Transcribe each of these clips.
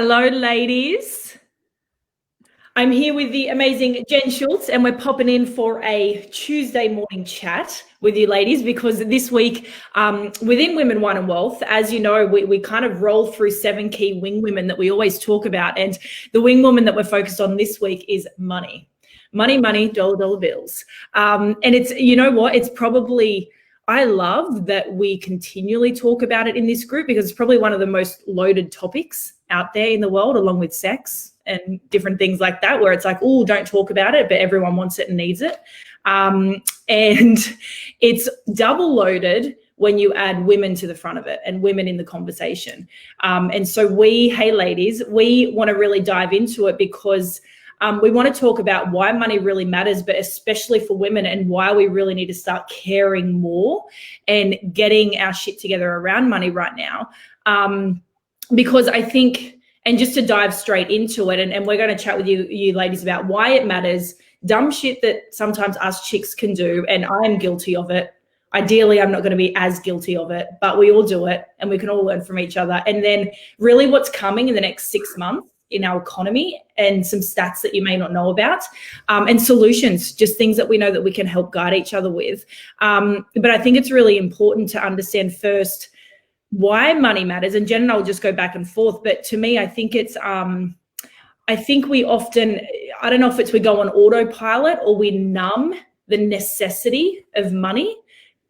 Hello, ladies. I'm here with the amazing Jen Schultz, and we're popping in for a Tuesday morning chat with you ladies because this week within Women, Wine and Wealth, as you know, we kind of roll through 7 key wing women that we always talk about. And the wing woman that we're focused on this week is money. Money, dollar bills. And it's, you know what, it's probably, I love that we continually talk about it in this group because it's probably one of the most loaded topics out there in the world, along with sex and different things like that, where it's like, oh, don't talk about it, but everyone wants it and needs it. And it's double loaded when you add women to the front of it and women in the conversation. And so hey ladies, we want to really dive into it because we want to talk about why money really matters, but especially for women, and why we really need to start caring more and getting our shit together around money right now. Because I think, and just to dive straight into it, and we're going to chat with you ladies about why it matters, dumb shit that sometimes us chicks can do, and I'm guilty of it. Ideally, I'm not going to be as guilty of it, but we all do it and we can all learn from each other. And then really what's coming in the next 6 months in our economy, and some stats that you may not know about, and solutions, just things that we know that we can help guide each other with. But I think it's really important to understand first why money matters. And Jen and I will just go back and forth. But to me, I think it's, I think we often, I don't know if it's we go on autopilot or we numb the necessity of money,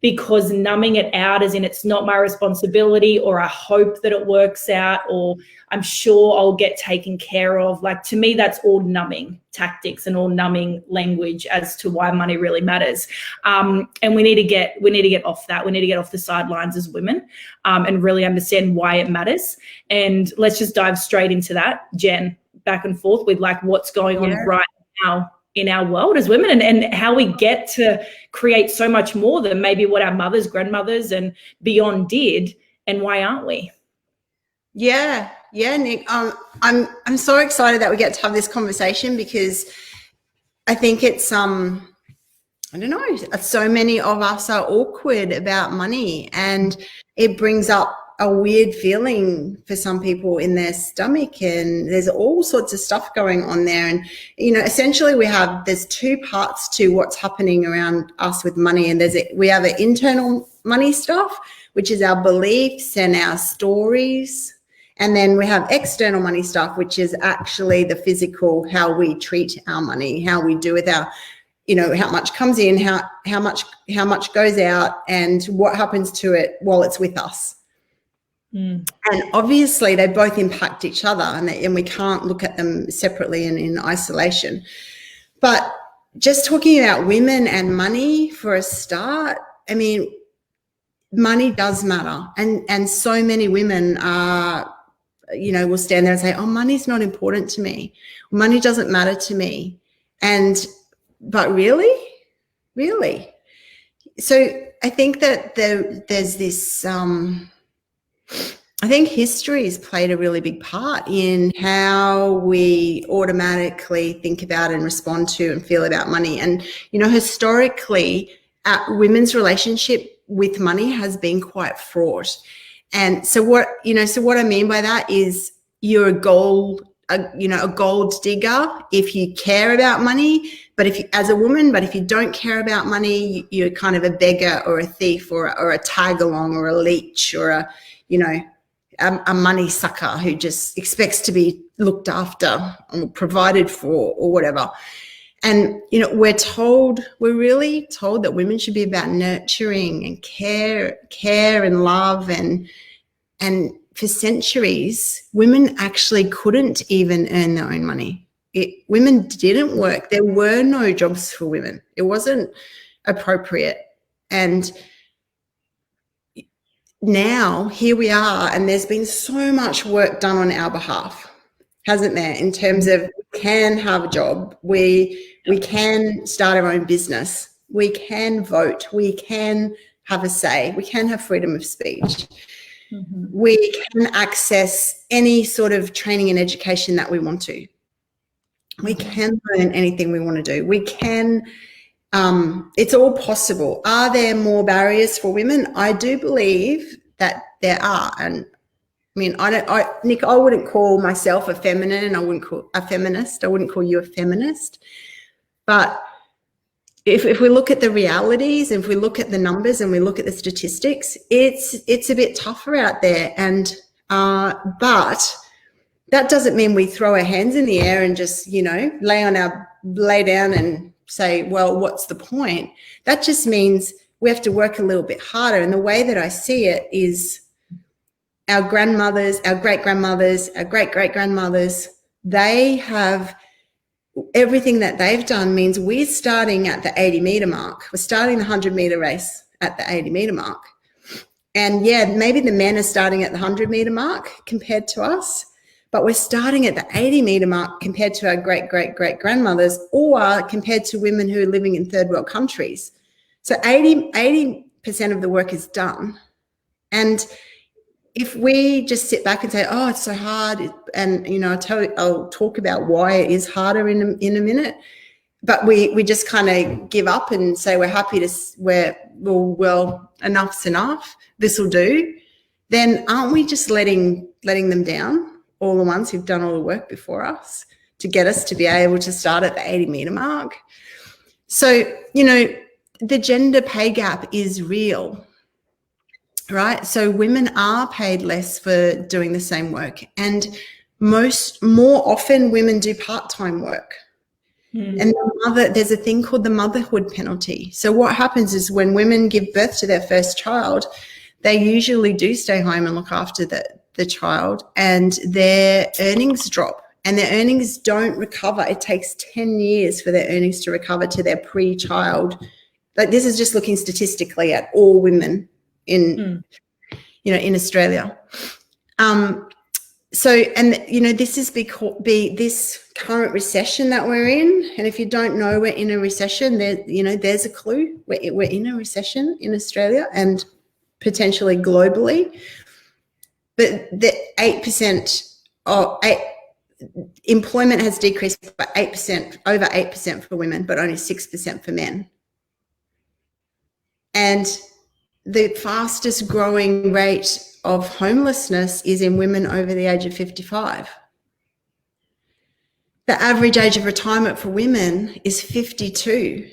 because numbing it out as in it's not my responsibility, or I hope that it works out, or I'm sure I'll get taken care of. Like, to me, that's all numbing tactics and all numbing language as to why money really matters. And we need to get off that. We need to get off the sidelines as women, and really understand why it matters. And let's just dive straight into that, Jen, back and forth with like what's going on right now in our world as women, and how we get to create so much more than maybe what our mothers, grandmothers and beyond did, and why aren't we? Yeah, Nick. I'm so excited that we get to have this conversation, because I think it's I don't know, so many of us are awkward about money, and it brings up a weird feeling for some people in their stomach, and there's all sorts of stuff going on there. And, you know, essentially there's 2 parts to what's happening around us with money. And we have an internal money stuff, which is our beliefs and our stories. And then we have external money stuff, which is actually the physical, how we treat our money, how we do with our, you know, how much comes in, how much goes out, and what happens to it while it's with us. And obviously they both impact each other, and we can't look at them separately and in isolation. But just talking about women and money for a start, I mean, money does matter. And so many women are, you know, will stand there and say, oh, money's not important to me. Money doesn't matter to me. But really? So I think that there's this, I think history has played a really big part in how we automatically think about and respond to and feel about money. And, you know, historically, women's relationship with money has been quite fraught. And so what I mean by that is you're a gold digger if you care about money, but as a woman, if you don't care about money, you're kind of a beggar or a thief or a tag along or a leech or a money sucker who just expects to be looked after or provided for or whatever. And, you know, we're really told that women should be about nurturing and care and love. And for centuries, women actually couldn't even earn their own money. Women didn't work. There were no jobs for women. It wasn't appropriate. And now here we are, and there's been so much work done on our behalf, hasn't there, in terms of we can have a job, we can start our own business, we can vote, we can have a say, we can have freedom of speech, we can access any sort of training and education that we want to, we can learn anything we want to do, we can, it's all possible. Are there more barriers for women? I do believe that there are, and I mean, Nick, I wouldn't call myself a feminine, and I wouldn't call a feminist. I wouldn't call you a feminist. But if we look at the realities, and if we look at the numbers and we look at the statistics, it's a bit tougher out there. And but that doesn't mean we throw our hands in the air and just, lay down and say, well, what's the point? That just means we have to work a little bit harder. And the way that I see it is our grandmothers, our great-grandmothers, our great-great-grandmothers, they have everything that they've done means we're starting at the 80-meter mark. We're starting the 100-meter race at the 80-meter mark. And yeah, maybe the men are starting at the 100-meter mark compared to us, but we're starting at the 80-meter mark compared to our great-great-great-grandmothers, or compared to women who are living in third world countries. So 80% of the work is done. And if we just sit back and say, oh, it's so hard, and I'll talk about why it is harder in a minute, but we just kind of give up and say we're happy well, enough's enough, this will do, then aren't we just letting them down, all the ones who've done all the work before us, to get us to be able to start at the 80-meter mark? So, the gender pay gap is real. Right? So women are paid less for doing the same work, and more often women do part-time work. And there's a thing called the motherhood penalty. So what happens is when women give birth to their first child, they usually do stay home and look after the child, and their earnings drop, and their earnings don't recover. It takes 10 years for their earnings to recover to their pre-child. Like, this is just looking statistically at all women in Australia. This is this current recession that we're in. And if you don't know we're in a recession, there's a clue. We're in a recession in Australia and potentially globally. But the 8% employment has decreased by 8%, over 8% for women, but only 6% for men. And the fastest growing rate of homelessness is in women over the age of 55. The average age of retirement for women is 52,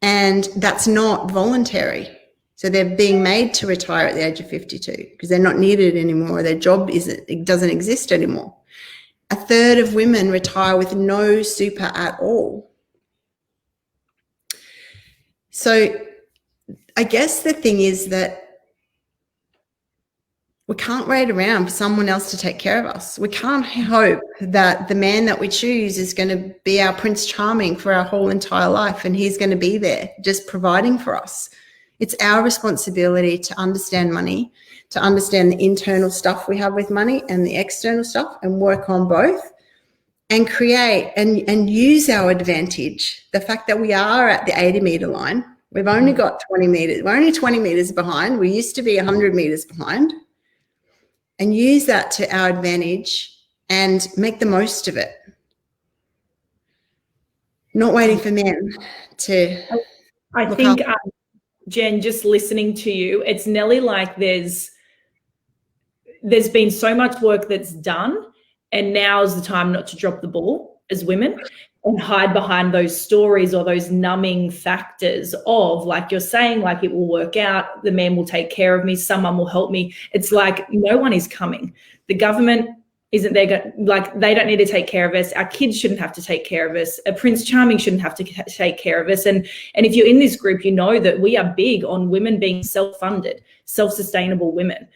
and that's not voluntary. So they're being made to retire at the age of 52 because they're not needed anymore. Their job doesn't exist anymore. A third of women retire with no super at all. So I guess the thing is that we can't wait around for someone else to take care of us. We can't hope that the man that we choose is going to be our Prince Charming for our whole entire life and he's going to be there just providing for us. It's our responsibility to understand money, to understand the internal stuff we have with money and the external stuff, and work on both and create and use our advantage. The fact that we are at the 80-meter line, we've only got 20 meters. We're only 20 meters behind. We used to be 100 meters behind. And use that to our advantage and make the most of it. Not waiting for men to. I think, Jen, just listening to you, it's nearly like there's been so much work that's done, and now's the time not to drop the ball as women and hide behind those stories or those numbing factors of, like you're saying, like, it will work out, the man will take care of me, someone will help me. It's like no one is coming. The government isn't there, they don't need to take care of us. Our kids shouldn't have to take care of us. A Prince Charming shouldn't have to take care of us. And if you're in this group, you know that we are big on women being self-funded, self-sustainable women.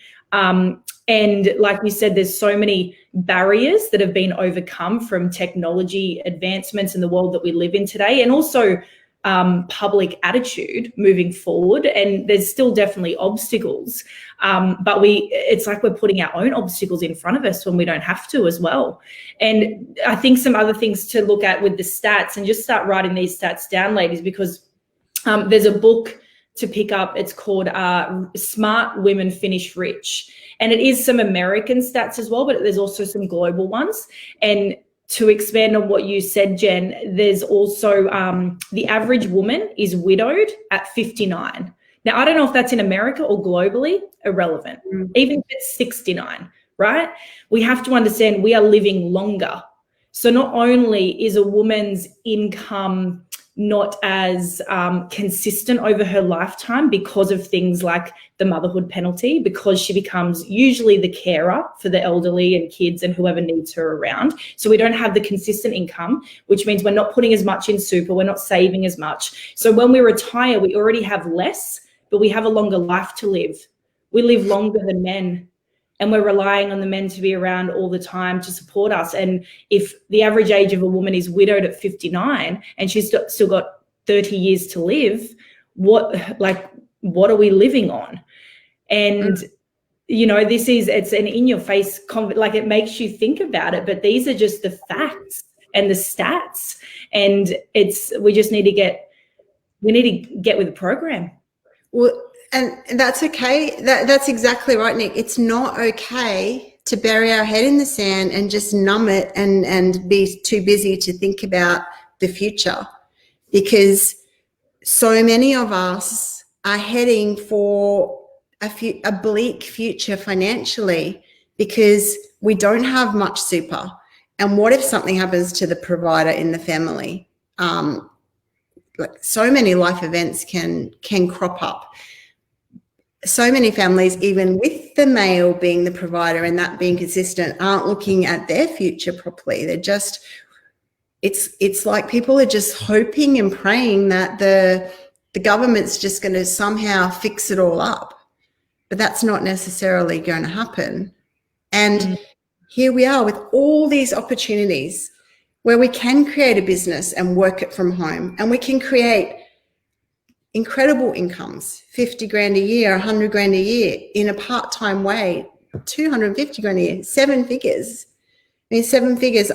And like you said, there's so many barriers that have been overcome from technology advancements in the world that we live in today, and also public attitude moving forward. And there's still definitely obstacles, but it's like we're putting our own obstacles in front of us when we don't have to as well. And I think some other things to look at with the stats, and just start writing these stats down, ladies, because there's a book to pick up. It's called Smart Women Finish Rich. And it is some American stats as well, but there's also some global ones. And to expand on what you said, Jen, there's also the average woman is widowed at 59. Now, I don't know if that's in America or globally, irrelevant. Even if it's 69, right? We have to understand we are living longer. So not only is a woman's income not as consistent over her lifetime because of things like the motherhood penalty, because she becomes usually the carer for the elderly and kids and whoever needs her around. So we don't have the consistent income, which means we're not putting as much in super, we're not saving as much. So when we retire, we already have less, but we have a longer life to live. We live longer than men, and we're relying on the men to be around all the time to support us. And if the average age of a woman is widowed at 59 and she's still got 30 years to live, what are we living on? And you know, it's an in-your-face, like, it makes you think about it, but these are just the facts and the stats, and we need to get with the program. Well, and that's okay. That's exactly right, Nick. It's not okay to bury our head in the sand and just numb it and be too busy to think about the future, because so many of us are heading for a bleak future financially because we don't have much super. And what if something happens to the provider in the family? Like, so many life events can crop up. So many families, even with the male being the provider and that being consistent, aren't looking at their future properly. They're just, it's like people are just hoping and praying that the government's just going to somehow fix it all up. But that's not necessarily going to happen. And here we are with all these opportunities where we can create a business and work it from home, and we can create incredible incomes, 50 grand a year, 100 grand a year in a part-time way, 250 grand a year, 7 figures. I mean, 7 figures,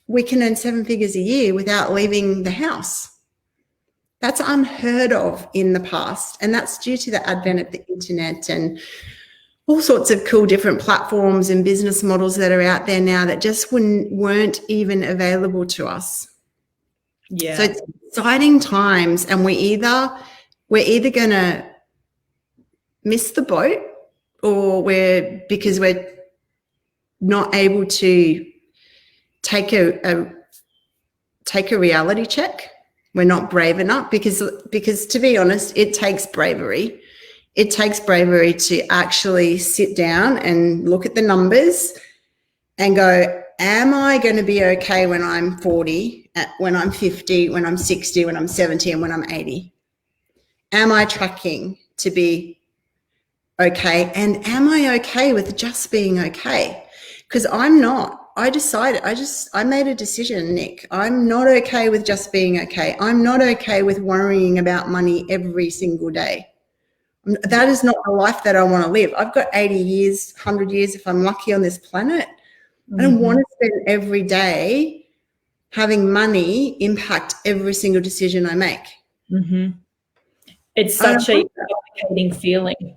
we can earn 7 figures a year without leaving the house. That's unheard of in the past. And that's due to the advent of the internet and all sorts of cool different platforms and business models that are out there now that just weren't even available to us. Yeah. So it's exciting times, and we're either going to miss the boat, or because we're not able to take a reality check. We're not brave enough, because to be honest, it takes bravery. It takes bravery to actually sit down and look at the numbers and go, am I going to be okay when I'm 40, when I'm 50, when I'm 60, when I'm 70, and when I'm 80? Am I tracking to be okay? And am I okay with just being okay? Because I'm not. I made a decision, Nick. I'm not okay with just being okay. I'm not okay with worrying about money every single day. That is not the life that I want to live. I've got 80 years, 100 years if I'm lucky on this planet. I don't want to spend every day having money impact every single decision I make. It's such a complicating feeling.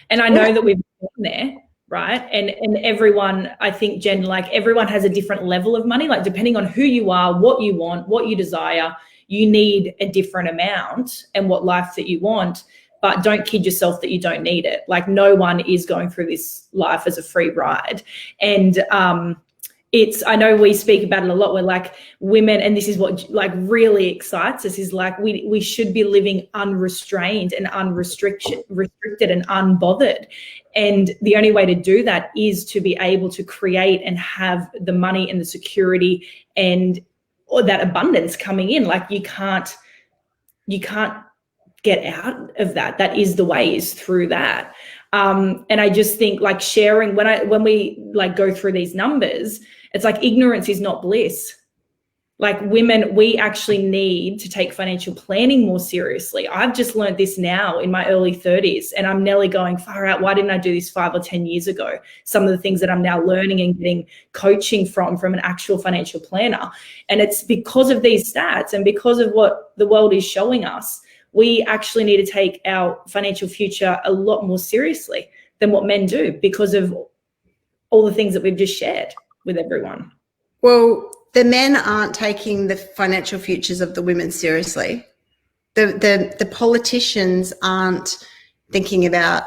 And I know that we've been there, right? And everyone, I think, Jen, like, everyone has a different level of money. Like, depending on who you are, what you want, what you desire, you need a different amount and what life that you want. But don't kid yourself that you don't need it. Like, no one is going through this life as a free ride. And I know we speak about it a lot. We're like, women, and this is what like really excites us, is like we should be living unrestrained and restricted and unbothered. And the only way to do that is to be able to create and have the money and the security or that abundance coming in. Like, you can't get out of that. That is the way, is through that. And I just think, like, sharing, when we like go through these numbers, it's like, ignorance is not bliss. Like, women, we actually need to take financial planning more seriously. I've just learned this now in my early 30s, and I'm nearly going, far out, why didn't I do this 5 or 10 years ago? Some of the things that I'm now learning and getting coaching from an actual financial planner. And it's because of these stats and because of what the world is showing us. We actually need to take our financial future a lot more seriously than what men do, because of all the things that we've just shared with everyone. Well, the men aren't taking the financial futures of the women seriously. The politicians aren't thinking about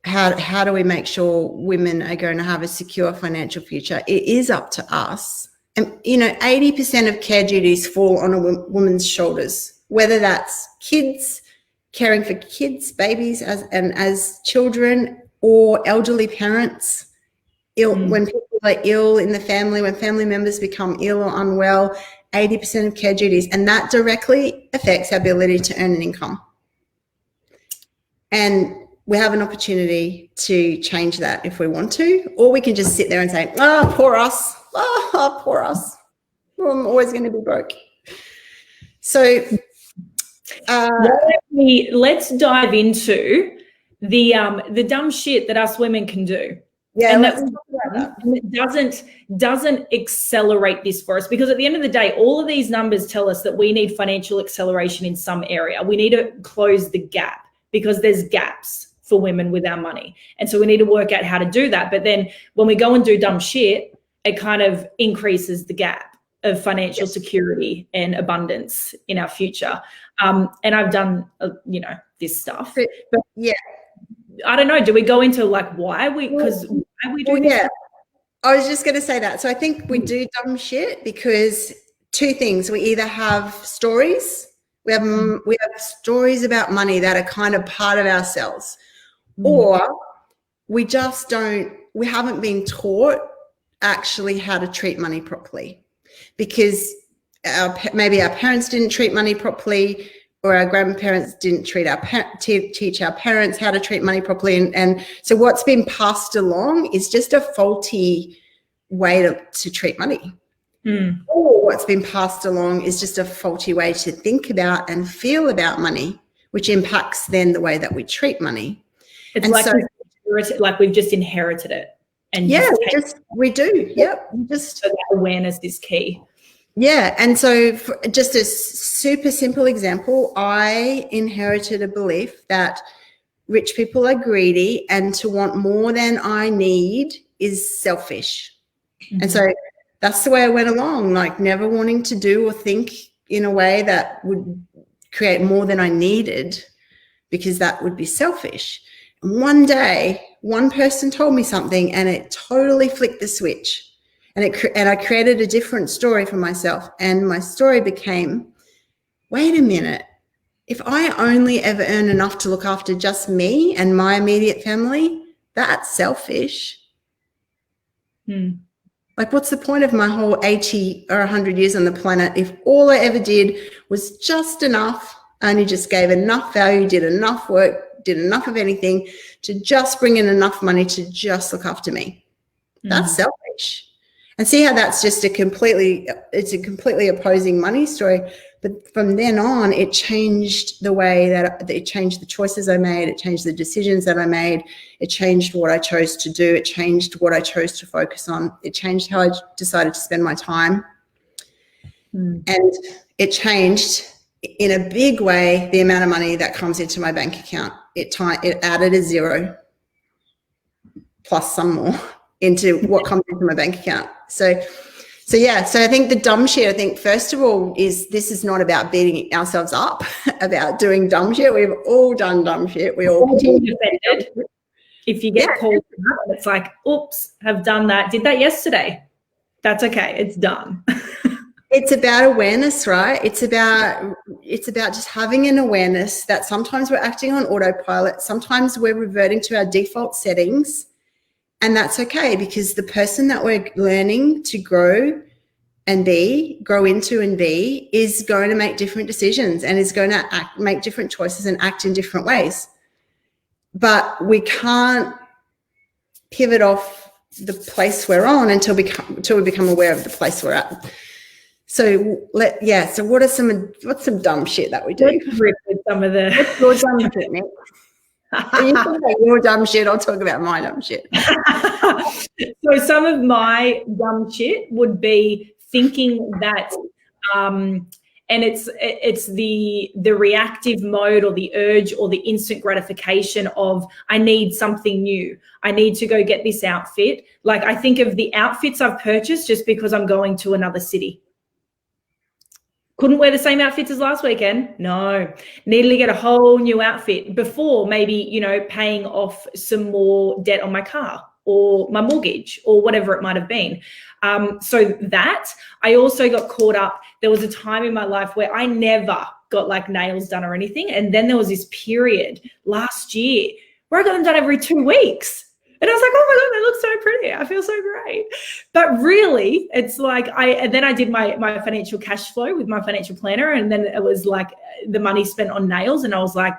how do we make sure women are going to have a secure financial future? It is up to us. And, 80% of care duties fall on a woman's shoulders, whether that's kids, caring for kids, babies as children, or elderly parents. When people are ill in the family, when family members become ill or unwell, 80% of care duties, and that directly affects our ability to earn an income. And we have an opportunity to change that if we want to, or we can just sit there and say, poor us. Oh, poor us. I'm always going to be broke. So let's dive into the dumb shit that us women can do. Yeah, and that doesn't accelerate this for us, because at the end of the day, all of these numbers tell us that we need financial acceleration in some area. We need to close the gap, because there's gaps for women with our money. And so we need to work out how to do that. But then when we go and do dumb shit, it kind of increases the gap of financial security and abundance in our future. And I've done, this stuff. But yeah, I don't know. Do we go into why we do this? Yeah, I was just going to say that. So I think we do dumb shit because two things. We either have stories. We have stories about money that are kind of part of ourselves, or we just we haven't been taught actually how to treat money properly, because maybe our parents didn't treat money properly, or our grandparents didn't teach our parents how to treat money properly. And so what's been passed along is just a faulty way to treat money. Or what's been passed along is just a faulty way to think about and feel about money, which impacts then the way that we treat money. It's like we've just inherited it. And we do. Yep. So that awareness is key. Yeah. And so just a super simple example, I inherited a belief that rich people are greedy, and to want more than I need is selfish. And so that's the way I went along, never wanting to do or think in a way that would create more than I needed, because that would be selfish. And one day, one person told me something and it totally flicked the switch. And I created a different story for myself. And my story became, wait a minute, if I only ever earn enough to look after just me and my immediate family, that's selfish. What's the point of my whole 80 or 100 years on the planet if all I ever did was just enough, only just gave enough value, did enough work, did enough of anything to just bring in enough money to just look after me? That's selfish. And see how that's just a completely opposing money story. But from then on, it changed the way that it changed the choices I made. It changed the decisions that I made. It changed what I chose to do. It changed what I chose to focus on. It changed how I decided to spend my time. And it changed in a big way the amount of money that comes into my bank account. It added a zero plus some more into what comes into my bank account. So I think the dumb shit, first of all, this is not about beating ourselves up about doing dumb shit. We've all done dumb shit. We all continue. If you get called out, it's like, oops, have done that. Did that yesterday. That's okay. It's done. It's about awareness, right? It's about just having an awareness that sometimes we're acting on autopilot. Sometimes we're reverting to our default settings. And that's okay, because the person that we're learning to grow into and be is going to make different decisions and is going to make different choices and act in different ways. But we can't pivot off the place we're on until we become aware of the place we're at. So what's some dumb shit that we do? Let's rip with some of the What's your dumb shit, Nick? You talk about your dumb shit, I'll talk about my dumb shit. So some of my dumb shit would be thinking that, and it's the reactive mode or the urge or the instant gratification of, I need something new. I need to go get this outfit. I think of the outfits I've purchased just because I'm going to another city. Couldn't wear the same outfits as last weekend. No, needed to get a whole new outfit before maybe, you know, paying off some more debt on my car or my mortgage or whatever it might have been. So that I also got caught up. There was a time in my life where I never got like nails done or anything. And then there was this period last year where I got them done every 2 weeks. And I was like, oh my God, they look so pretty. I feel so great. But really, it's like and then I did my financial cash flow with my financial planner. And then it was like the money spent on nails. And I was like,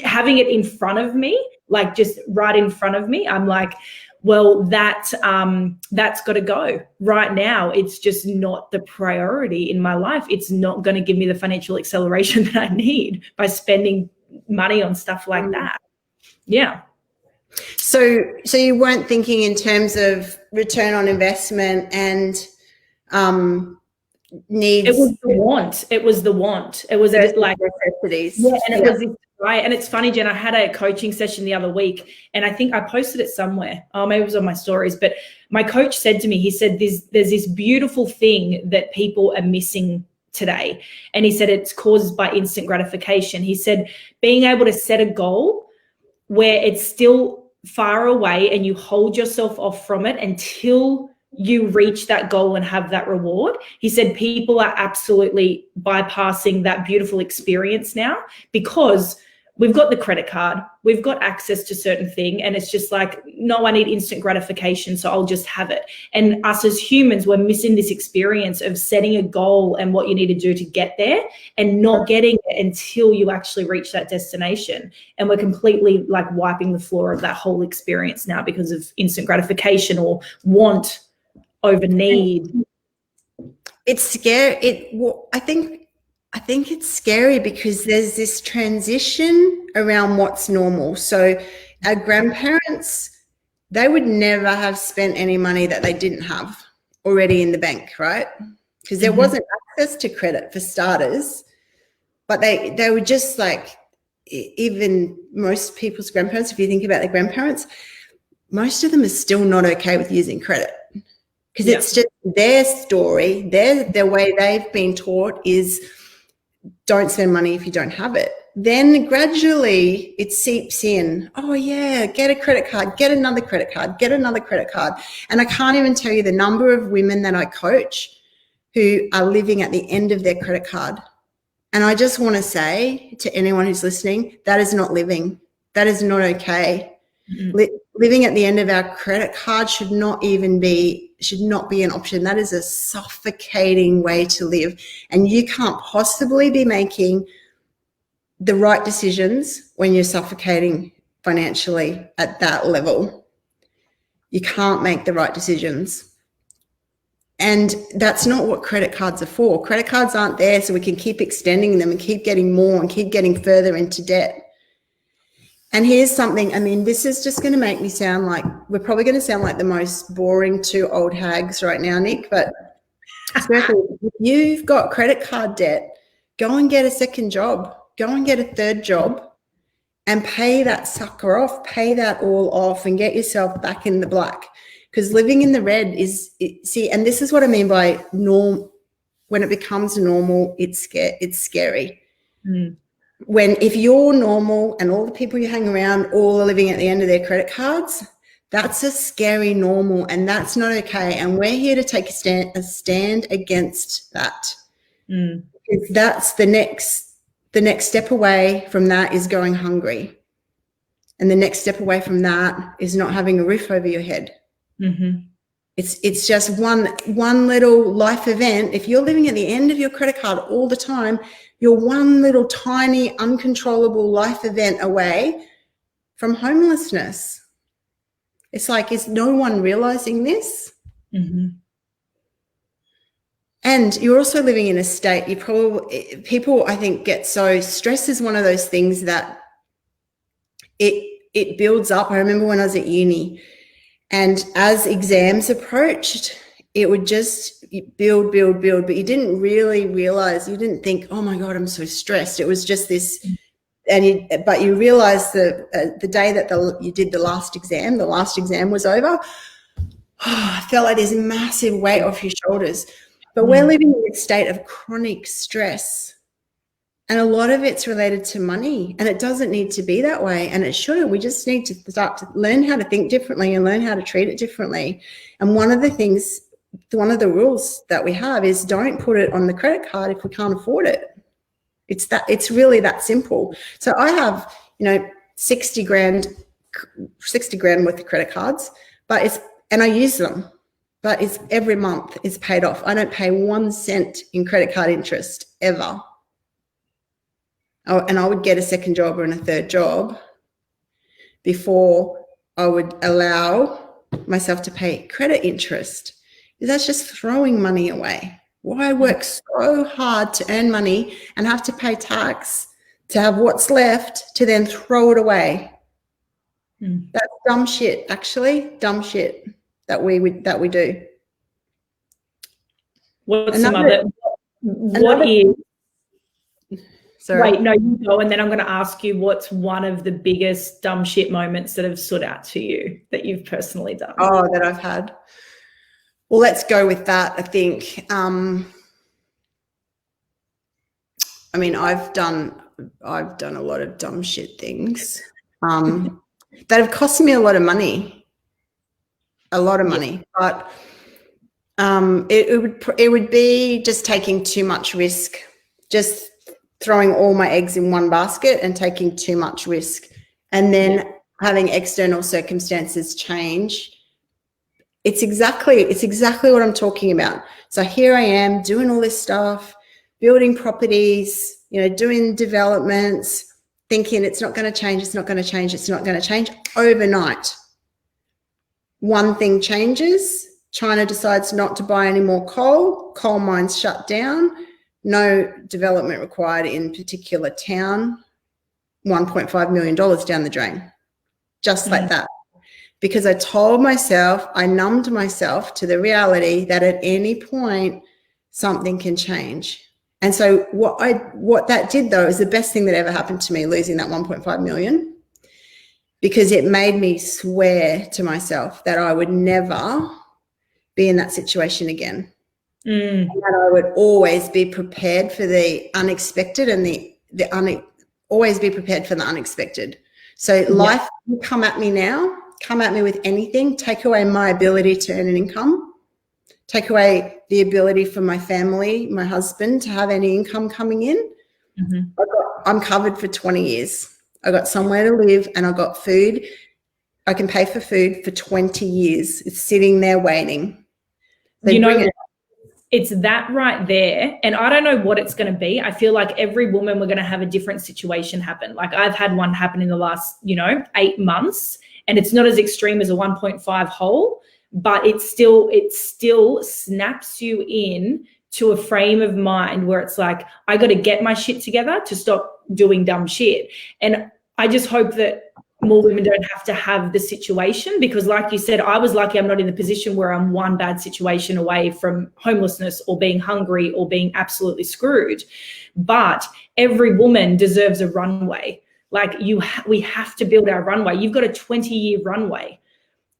having it in front of me, like just right in front of me, I'm like, well, that's got to go right now. It's just not the priority in my life. It's not going to give me the financial acceleration that I need by spending money on stuff like that. Yeah. So you weren't thinking in terms of return on investment and needs. It was the want. It was the want. It was like necessities. Yeah, and it was this, right. And it's funny, Jen. I had a coaching session the other week, and I think I posted it somewhere. Oh, maybe it was on my stories. But my coach said to me, he said, "There's this beautiful thing that people are missing today," and he said it's caused by instant gratification. He said being able to set a goal where it's still far away and you hold yourself off from it until you reach that goal and have that reward. He said people are absolutely bypassing that beautiful experience now because we've got the credit card, we've got access to certain thing, and it's just like, no, I need instant gratification, so I'll just have it. And us as humans, we're missing this experience of setting a goal and what you need to do to get there and not getting it until you actually reach that destination. And we're completely like wiping the floor of that whole experience now because of instant gratification or want over need. It's scary. I think it's scary because there's this transition around what's normal. So our grandparents, they would never have spent any money that they didn't have already in the bank, right? Because there wasn't access to credit for starters. But they were just like, even most people's grandparents, if you think about their grandparents, most of them are still not okay with using credit. Because it's just their story, their way they've been taught is don't spend money if you don't have it. Then gradually it seeps in. Oh yeah, get a credit card, get another credit card, get another credit card. And I can't even tell you the number of women that I coach who are living at the end of their credit card. And I just want to say to anyone who's listening, that is not living. That is not okay. Living at the end of our credit card should not be an option. That is a suffocating way to live. And you can't possibly be making the right decisions when you're suffocating financially at that level. You can't make the right decisions. And that's not what credit cards are for. Credit cards aren't there so we can keep extending them and keep getting more and keep getting further into debt. And here's something, I mean, this is just going to make me sound like, we're probably going to sound like the most boring two old hags right now, Nick, but seriously, if you've got credit card debt, go and get a second job, go and get a third job and pay that sucker off, pay that all off and get yourself back in the black. Because living in the red is, see, and this is what I mean by norm. When it becomes normal, it's scary. If you're normal and all the people you hang around all are living at the end of their credit cards, that's a scary normal and that's not okay. And we're here to take a stand against that. Because that's the next step away from that is going hungry. And the next step away from that is not having a roof over your head. It's just one little life event. If you're living at the end of your credit card all the time, you're one little tiny uncontrollable life event away from homelessness. It's like, is no one realizing this? And you're also living in a state, people I think get so, stress is one of those things that it builds up. I remember when I was at uni, and as exams approached, it would just build, but you didn't really realize, you didn't think, oh my God, I'm so stressed. It was just this, but you realize that the day that you did the last exam was over, I felt like this massive weight off your shoulders. But we're living in a state of chronic stress. And a lot of it's related to money, and it doesn't need to be that way, and it shouldn't. We just need to start to learn how to think differently and learn how to treat it differently. And one of the rules that we have is don't put it on the credit card if we can't afford it. It's really that simple. So I have, 60 grand worth of credit cards, and I use them, but it's every month it's paid off. I don't pay 1 cent in credit card interest ever. Oh, and I would get a second job or a third job before I would allow myself to pay credit interest. That's just throwing money away. Why work so hard to earn money and have to pay tax to have what's left to then throw it away? That's dumb shit, actually. Dumb shit that we do. What's some other? What is? Sorry. Wait, no, you go, and then I'm going to ask you what's one of the biggest dumb shit moments that have stood out to you that you've personally done? Oh, that I've had. Well, let's go with that. I think. I've done a lot of dumb shit things that have cost me a lot of money. But it would be just taking too much risk, just throwing all my eggs in one basket and taking too much risk, and then having external circumstances change. It's exactly what I'm talking about. So here I am doing all this stuff, building properties, doing developments, thinking it's not going to change, it's not going to change, it's not going to change. Overnight, one thing changes. China decides not to buy any more coal mines shut down, no development required in particular town, $1.5 million down the drain, just like that. Because I numbed myself to the reality that at any point something can change. And so what that did, though, is the best thing that ever happened to me, losing that 1.5 million, because it made me swear to myself that I would never be in that situation again. And that I would always be prepared for the unexpected and always be prepared for the unexpected. So life will come at me with anything, take away my ability to earn an income, take away the ability for my family, my husband, to have any income coming in. I'm covered for 20 years. I got somewhere to live, and I got food. I can pay for food for 20 years. It's sitting there waiting. It's that right there. And I don't know what it's going to be. I feel like every woman, we're going to have a different situation happen. Like I've had one happen in the last, 8 months, and it's not as extreme as a 1.5 hole, but it still snaps you in to a frame of mind where it's like, I got to get my shit together to stop doing dumb shit. And I just hope that more women don't have to have the situation, because like you said, I was lucky I'm not in the position where I'm one bad situation away from homelessness or being hungry or being absolutely screwed. But every woman deserves a runway. Like we have to build our runway. You've got a 20-year runway.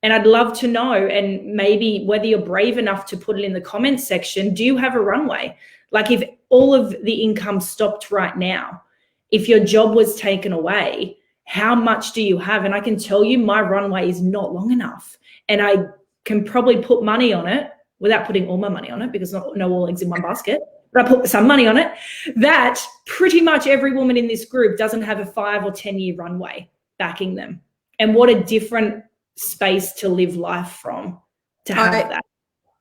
And I'd love to know, and maybe whether you're brave enough to put it in the comments section, do you have a runway? Like if all of the income stopped right now, if your job was taken away, how much do you have? And I can tell you my runway is not long enough. And I can probably put money on it without putting all my money on it, because no all eggs in one basket, but I put some money on it, that pretty much every woman in this group doesn't have a 5 or 10-year runway backing them. And what a different space to live life from, to have that.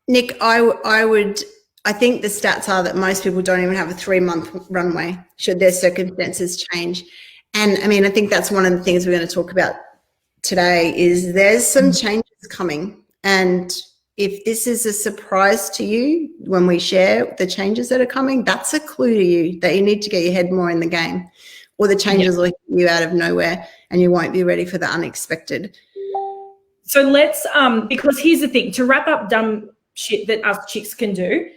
Nick, I think the stats are that most people don't even have a 3-month runway should their circumstances change. And I think that's one of the things we're going to talk about today is there's some changes coming. And if this is a surprise to you when we share the changes that are coming, that's a clue to you that you need to get your head more in the game, or the changes will hit you out of nowhere and you won't be ready for the unexpected. So let's, because here's the thing, to wrap up dumb shit that us chicks can do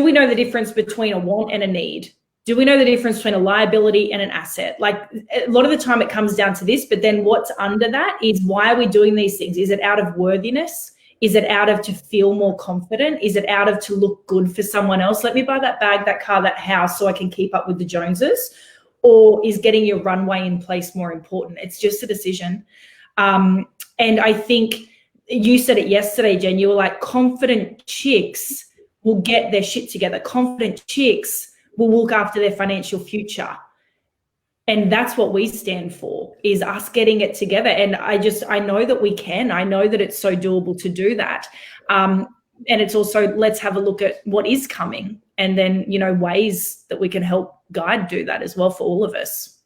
we know the difference between a want and a need? Do we know the difference between a liability and an asset? Like a lot of the time it comes down to this, but then what's under that is, why are we doing these things? Is it out of worthiness? Is it out of to feel more confident? Is it out of to look good for someone else? Let me buy that bag, that car, that house so I can keep up with the Joneses. Or is getting your runway in place more important? It's just a decision. And I think you said it yesterday, Jen, you were like, confident chicks will get their shit together. Confident chicks will look after their financial future. And that's what we stand for, is us getting it together. And I know that we can. I know that it's so doable to do that. And it's also, let's have a look at what is coming, and then, ways that we can help guide do that as well for all of us.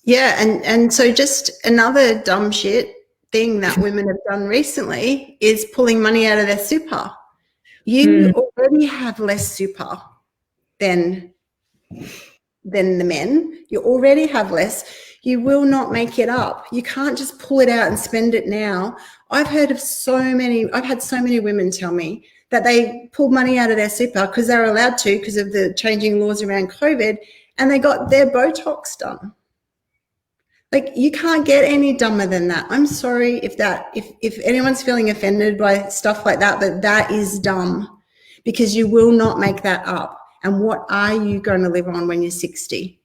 Yeah. And so just another dumb shit thing that women have done recently is pulling money out of their super. You already have less super than the men. You already have less. You will not make it up. You can't just pull it out and spend it now. I've had so many women tell me that they pulled money out of their super because they were allowed to because of the changing laws around COVID, and they got their Botox done. Like, you can't get any dumber than that. I'm sorry if anyone's feeling offended by stuff like that, but that is dumb, because you will not make that up. And what are you going to live on when you're 60?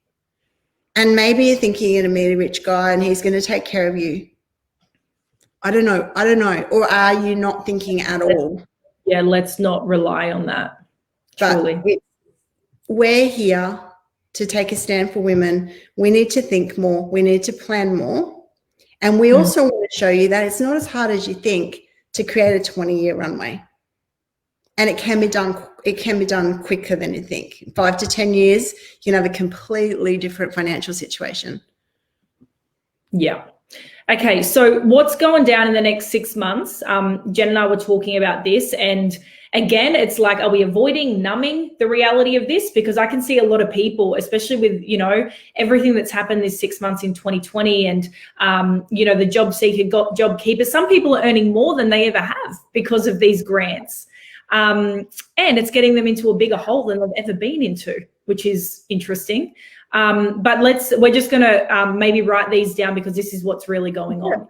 And maybe you're thinking you're going to meet a rich guy and he's going to take care of you. I don't know. Or are you not thinking at all? Yeah, let's not rely on that. Truly. But we're here to take a stand for women. We need to think more. We need to plan more. And we also want to show you that it's not as hard as you think to create a 20-year runway. And it can be done. It can be done quicker than you think. 5 to 10 years, you can have a completely different financial situation. Yeah. Okay. So what's going down in the next 6 months? Jen and I were talking about this, and again, it's like, are we avoiding numbing the reality of this? Because I can see a lot of people, especially with, everything that's happened this 6 months in 2020 and, the job seeker got job keeper. Some people are earning more than they ever have because of these grants. And it's getting them into a bigger hole than they've ever been into, which is interesting. But we're just going to maybe write these down, because this is what's really going on.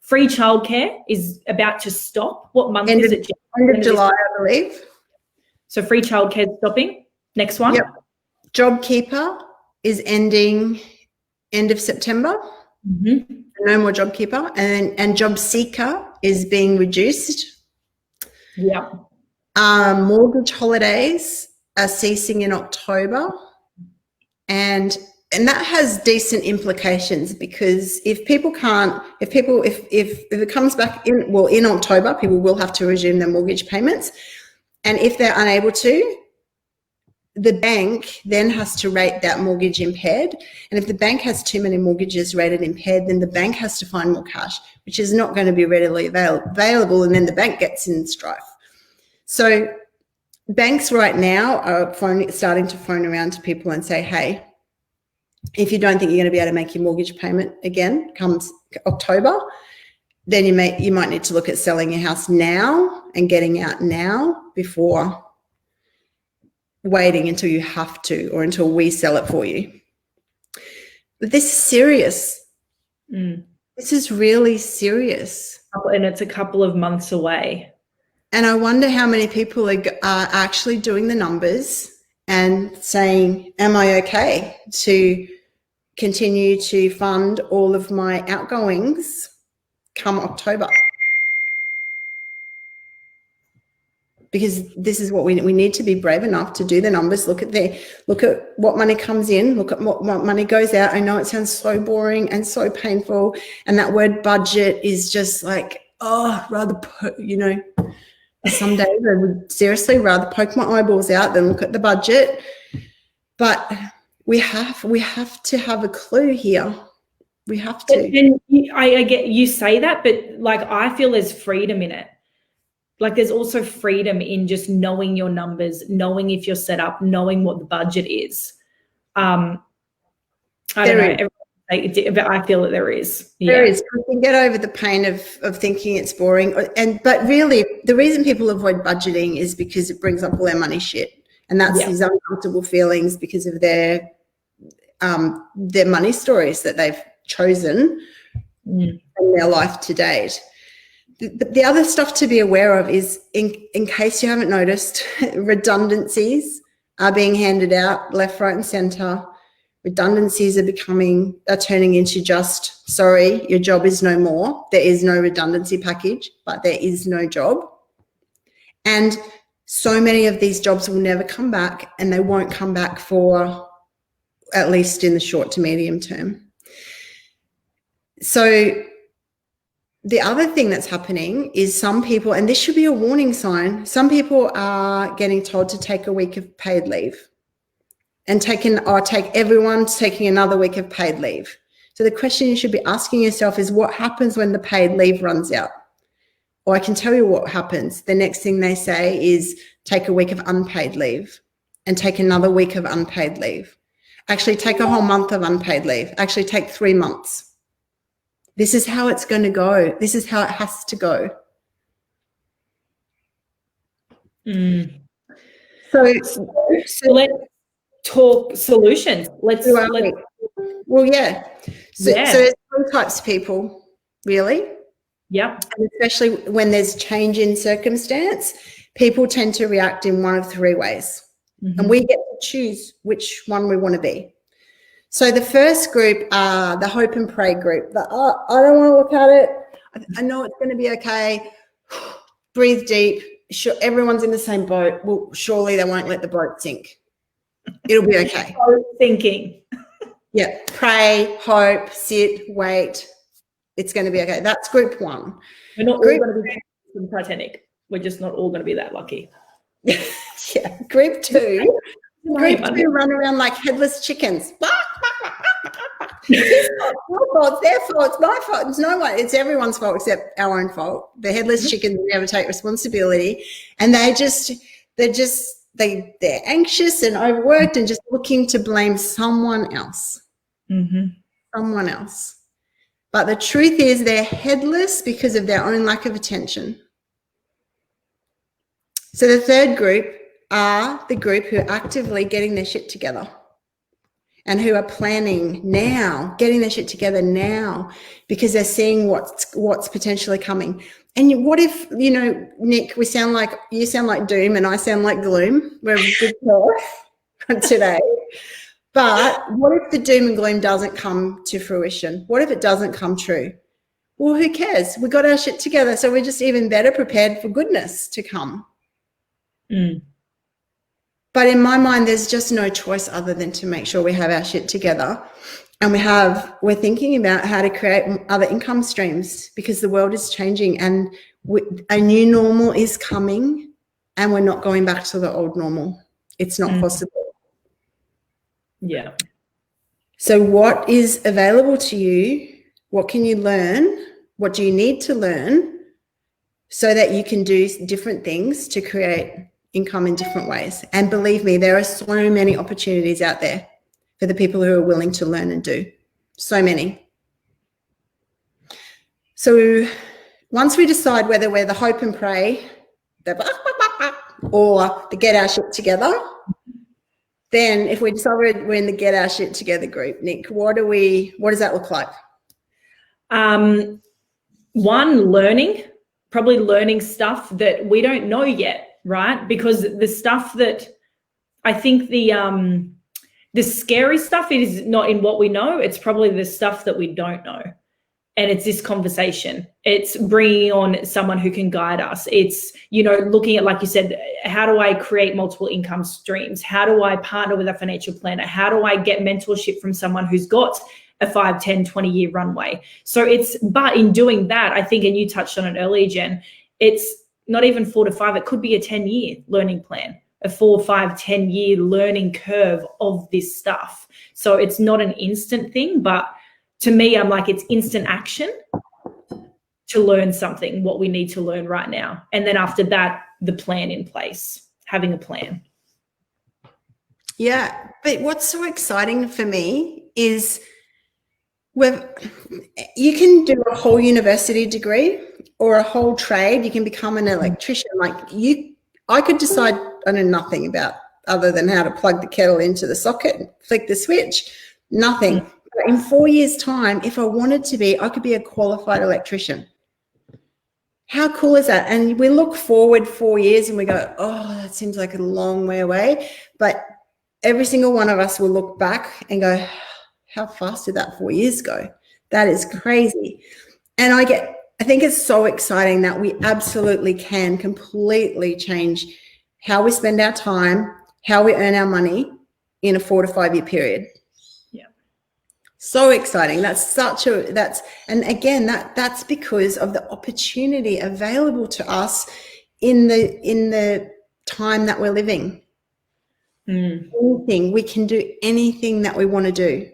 Free childcare is about to stop. What month is it? End of July, I believe. So free childcare is stopping. Next one. Yep. JobKeeper is ending end of September. No more JobKeeper. And Job Seeker is being reduced. Yeah. Mortgage holidays are ceasing in October. And that has decent implications, because if it comes back in October, people will have to resume their mortgage payments. And if they're unable to, the bank then has to rate that mortgage impaired. And if the bank has too many mortgages rated impaired, then the bank has to find more cash, which is not going to be readily available. And then the bank gets in strife. So banks right now are starting to phone around to people and say, hey, if you don't think you're going to be able to make your mortgage payment again comes October, then you might need to look at selling your house now and getting out now, before waiting until you have to, or until we sell it for you. But this is serious. This is really serious. And it's a couple of months away. And I wonder how many people are actually doing the numbers and saying, am I okay to continue to fund all of my outgoings come October? Because this is what we need to be brave enough to do the numbers. Look at what money comes in, look at what money goes out. I know it sounds so boring and so painful, and that word budget is just like, some days I would seriously rather poke my eyeballs out than look at the budget. But we have to have a clue here. We have to. And I get you say that, but like, I feel there's freedom in it. Like, there's also freedom in just knowing your numbers, knowing if you're set up, knowing what the budget is. I don't know. But I feel that there is. There is. We can get over the pain of thinking it's boring. But really, the reason people avoid budgeting is because it brings up all their money shit. And that's these uncomfortable feelings because of their money stories that they've chosen in their life to date. the other stuff to be aware of is, in case you haven't noticed, redundancies are being handed out left, right, and center. Redundancies are turning into just, sorry, your job is no more. There is no redundancy package, but there is no job. And so many of these jobs will never come back, and they won't come back for at least in the short to medium term. So the other thing that's happening is some people, and this should be a warning sign, some people are getting told to take a week of paid leave and everyone's taking another week of paid leave. So the question you should be asking yourself is, what happens when the paid leave runs out? Or I can tell you what happens. The next thing they say is take a week of unpaid leave and take another week of unpaid leave. Actually take a whole month of unpaid leave. Actually take 3 months. This is how it's going to go. This is how it has to go. So let's talk solutions. Well, yeah. So there's 3 types of people, really. Yeah. And especially when there's change in circumstance, people tend to react in one of 3 ways. And we get to choose which one we want to be. So the first group are the hope and pray group. I don't want to look at it. I know it's going to be okay. Breathe deep. Sure, everyone's in the same boat. Well, surely they won't let the boat sink. It'll be okay. Thinking. Yeah. Pray, hope, sit, wait. It's going to be okay. That's group 1. We're not all going to be from Titanic. We're just not all going to be that lucky. Yeah. Group 2. Group 2 run around like headless chickens. It's my fault, it's their fault, it's my fault. It's no one, it's everyone's fault except our own fault. The headless chickens never take responsibility, and they're anxious and overworked and just looking to blame someone else. Someone else. But the truth is they're headless because of their own lack of attention. So the third group are the group who are actively getting their shit together and who are planning now, getting their shit together now, because they're seeing what's potentially coming. And what if, Nick, you sound like doom and I sound like gloom. We're good talk today. But what if the doom and gloom doesn't come to fruition? What if it doesn't come true? Well, who cares? We got our shit together, so we're just even better prepared for goodness to come. But in my mind, there's just no choice other than to make sure we have our shit together. And we're thinking about how to create other income streams, because the world is changing and a new normal is coming, and we're not going back to the old normal. It's not possible. Yeah. So what is available to you? What can you learn? What do you need to learn so that you can do different things to create income in different ways? And believe me, there are so many opportunities out there for the people who are willing to learn and do. So many. So once we decide whether we're the hope and pray, or the get our shit together, then if we decide we're in the get our shit together group, Nick, what does that look like? One, probably learning stuff that we don't know yet, right? Because the stuff that I think the scary stuff is not in what we know. It's probably the stuff that we don't know. And it's this conversation. It's bringing on someone who can guide us. It's, looking at, like you said, how do I create multiple income streams? How do I partner with a financial planner? How do I get mentorship from someone who's got a 5, 10, 20-year runway? But in doing that, I think, and you touched on it earlier, Jen, it's not even 4 to 5. It could be a 10-year learning plan, a 4, 5, 10-year learning curve of this stuff. So it's not an instant thing, but to me, I'm like, it's instant action to learn something, what we need to learn right now. And then after that, the plan in place, having a plan. Yeah, but what's so exciting for me is you can do a whole university degree or a whole trade. You can become an electrician. I could decide I know nothing about other than how to plug the kettle into the socket and flick the switch, nothing. But in 4 years' time, if I wanted to be, I could be a qualified electrician. how cool is that? And we look forward 4 years and we go, oh, that seems like a long way away. But every single one of us will look back and go, how fast did that 4 years go? That is crazy. And I think it's so exciting that we absolutely can completely change how we spend our time, how we earn our money in a 4 to 5 year period. Yeah. So exciting. That's because of the opportunity available to us in the time that we're living. Anything, we can do anything that we want to do.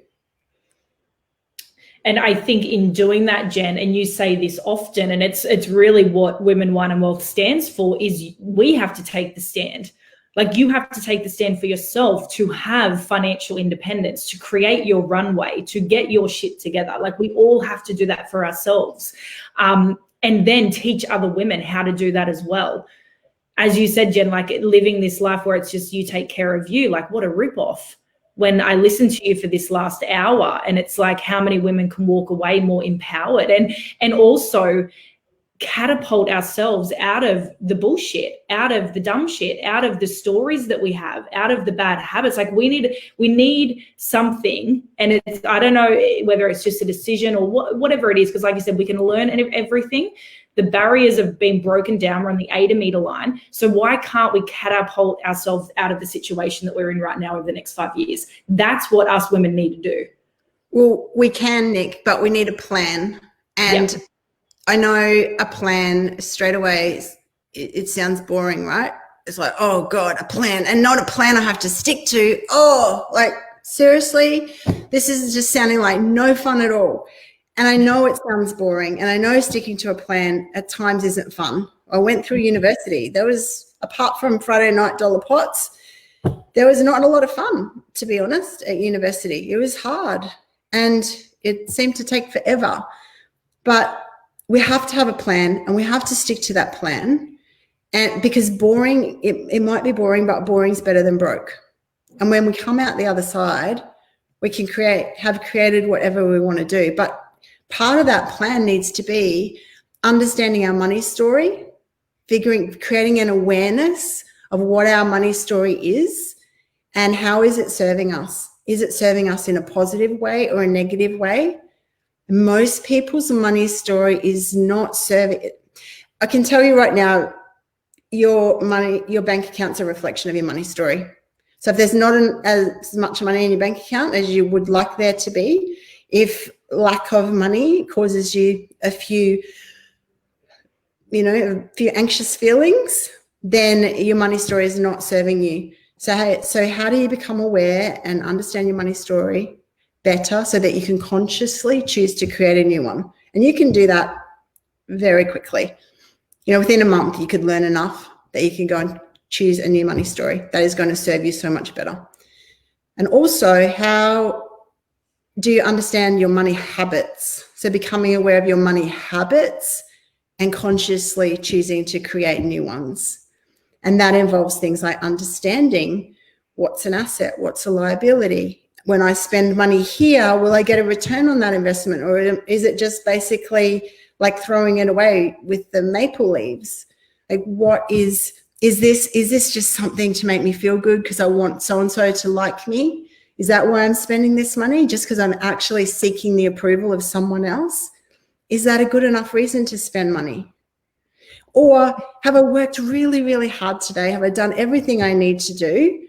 And I think in doing that, Jen, and you say this often, and it's really what Women, Wine and Wealth stands for, is we have to take the stand. Like, you have to take the stand for yourself to have financial independence, to create your runway, to get your shit together. Like, we all have to do that for ourselves. And then teach other women how to do that as well. As you said, Jen, like, living this life where it's just you take care of you, like, what a ripoff. When I listened to you for this last hour, and it's like, how many women can walk away more empowered and also catapult ourselves out of the bullshit, out of the dumb shit, out of the stories that we have, out of the bad habits. Like, we need something, and it's, I don't know whether it's just a decision or whatever it is, because like you said, we can learn everything. The barriers have been broken down. We're on the 80 meter line. So why can't we catapult ourselves out of the situation that we're in right now over the next 5 years? That's what us women need to do. Well, we can, Nick, but we need a plan. And yeah. I know a plan straight away, it sounds boring, right? It's like, oh God, a plan, and not a plan I have to stick to. Oh, like, seriously, this is just sounding like no fun at all. And I know it sounds boring, and I know sticking to a plan at times isn't fun. I went through university. There was, apart from Friday night dollar pots, there was not a lot of fun, to be honest, at university. It was hard and it seemed to take forever. But we have to have a plan, and we have to stick to that plan. And because boring, it might be boring, but boring's better than broke. And when we come out the other side, we can have created whatever we want to do. But part of that plan needs to be understanding our money story, creating an awareness of what our money story is and how is it serving us. Is it serving us in a positive way or a negative way? Most people's money story is not serving it. I can tell you right now, your bank account's a reflection of your money story. So if there's not as much money in your bank account as you would like there to be, if lack of money causes you a few anxious feelings, then your money story is not serving you. So how do you become aware and understand your money story better so that you can consciously choose to create a new one? And you can do that very quickly. Within a month, you could learn enough that you can go and choose a new money story that is going to serve you so much better. And also, how do you understand your money habits? So becoming aware of your money habits and consciously choosing to create new ones. And that involves things like understanding what's an asset, what's a liability. When I spend money here, will I get a return on that investment? Or is it just basically like throwing it away with the maple leaves? Like, what is this just something to make me feel good because I want so-and-so to like me? Is that why I'm spending this money? Just because I'm actually seeking the approval of someone else? Is that a good enough reason to spend money? Or have I worked really, really hard today? Have I done everything I need to do?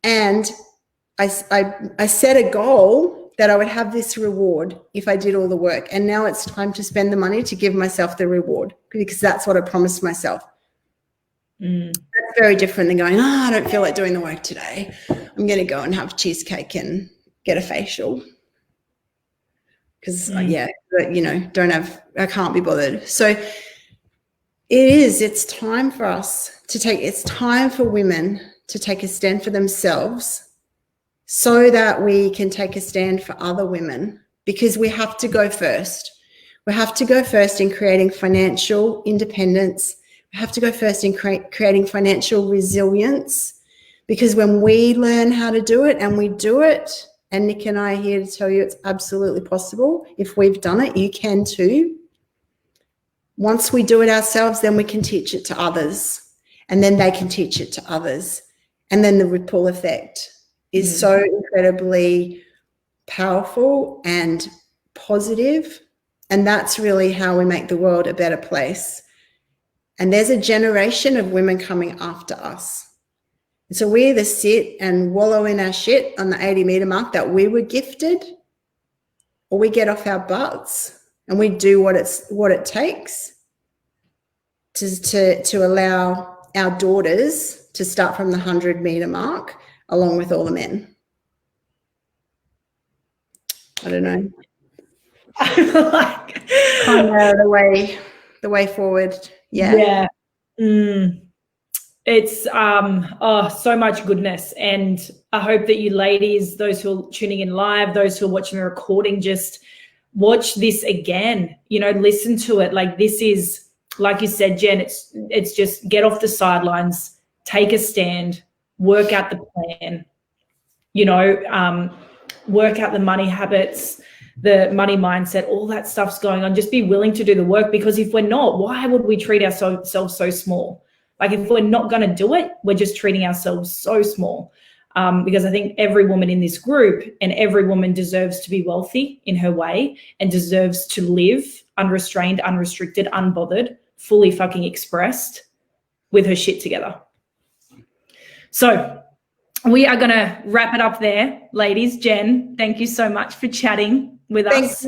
And I set a goal that I would have this reward if I did all the work. And now it's time to spend the money to give myself the reward because that's what I promised myself. That's very different than going, I don't feel like doing the work today. I'm going to go and have cheesecake and get a facial. Because, I can't be bothered. So it's time for us it's time for women to take a stand for themselves so that we can take a stand for other women, because we have to go first. We have to go first in creating financial independence. We have to go first in creating financial resilience, because when we learn how to do it and we do it, and Nick and I are here to tell you it's absolutely possible. If we've done it, you can too. once we do it ourselves, then we can teach it to others, and then they can teach it to others. And then the ripple effect is so incredibly powerful and positive. And that's really how we make the world a better place. And there's a generation of women coming after us. And so we either sit and wallow in our shit on the 80-meter mark that we were gifted, or we get off our butts and we do what it takes to allow our daughters to start from the 100-meter mark along with all the men. I don't know. Like, kind of the way forward. Yeah. It's so much goodness, and I hope that you ladies, those who are tuning in live, those who are watching the recording, just watch this again, listen to it. Like, this is, like you said, Jen, it's just get off the sidelines, take a stand, work out the plan, work out the money habits, the money mindset, all that stuff's going on. Just be willing to do the work, because if we're not, why would we treat ourselves so small? Like, if we're not going to do it, we're just treating ourselves so small. Because I think every woman in this group and every woman deserves to be wealthy in her way and deserves to live unrestrained, unrestricted, unbothered, fully fucking expressed with her shit together. So we are going to wrap it up there, ladies. Jen, thank you so much for chatting with us.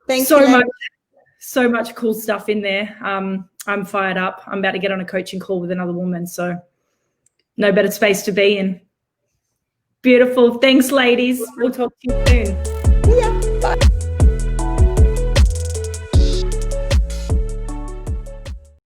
Thanks so much cool stuff in there. I'm fired up. I'm about to get on a coaching call with another woman, so no better space to be in. Beautiful. Thanks, ladies. We'll talk to you soon. Yeah. Bye.